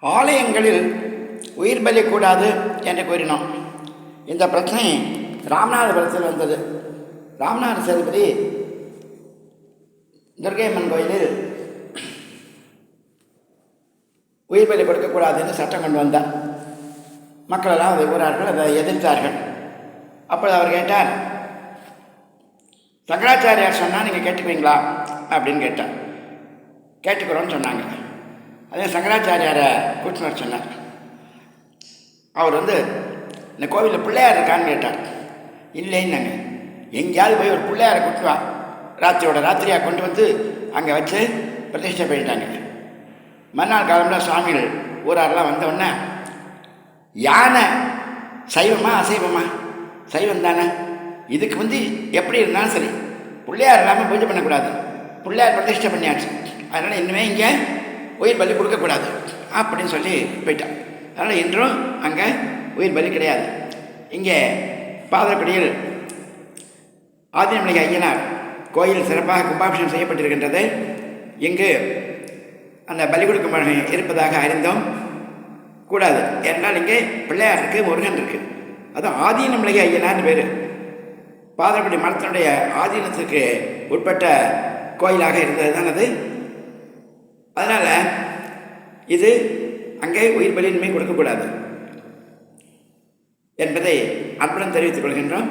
ஆலயங்களில் உயிர் பலி கூடாது என்று கூறினோம். இந்த பிரச்சனை ராமநாதபுரத்தில் வந்தது. ராமநாத சேதுபதி துர்க்கையம்மன் கோயிலில் உயிர் பலி கொடுக்கக்கூடாதுன்னு சட்டம் கொண்டு வந்தார். மக்களெல்லாம் அதை கூறார்கள், அதை எதிர்த்தார்கள். அப்போது அவர் கேட்டார், சங்கராச்சாரியார் சொன்னால் நீங்கள் கேட்டுக்குவீங்களா அப்படின்னு கேட்டார். கேட்டுக்கிறோன்னு சொன்னாங்க. அதே சங்கராச்சாரியாரை கூட்டின்னு வர சொன்னார். அவர் இந்த கோவிலில் பிள்ளையார் இருக்கான்னு கேட்டார். இல்லைன்னாங்க. எங்கேயாவது போய் ஒரு பிள்ளையாரை கூட்டு வா, ராத்திரியாக கொண்டு வந்து அங்கே வச்சு பிரதிஷ்டை பண்ணிட்டாங்க. மறுநாள் காலம்ல சுவாமிகள் ஊராரெல்லாம் வந்தவுடனே, யானை சைவமா அசைவமா? சைவம் தானே. இதுக்கு எப்படி இருந்தாலும் சரி, பிள்ளையார் இல்லாமல் பூஜை பண்ணக்கூடாது. பிள்ளையார் பிரதிஷ்டை பண்ணியாச்சு, அதனால் இனிமே இங்கே உயிர் பலி கொடுக்கக்கூடாது அப்படின்னு சொல்லி போயிட்டான். அதனால் இன்றும் அங்கே உயிர் பலி கிடையாது. இங்கே பாதக்குடியில் ஆதினமலை ஐயனார் கோயில் சிறப்பாக கும்பாபிஷேகம் செய்யப்பட்டிருக்கின்றது. இங்கு அந்த பலி கொடுக்கும் பழமை இருப்பதாக அறிந்தோம். கூடாது என்றால் இங்கே பிள்ளையார் இருக்குது, முருகன் இருக்குது. அதுவும் ஆதீனமலை ஐயனார்னு பேர். பாதக்குடி மரத்தினுடைய ஆதீனத்துக்கு உட்பட்ட கோயிலாக இருந்தது தான் அது. அதனால் இது அங்கே உயிர் பலியின்மை கொடுக்கக்கூடாது என்பதை அன்புடன் தெரிவித்துக் கொள்கின்றோம்.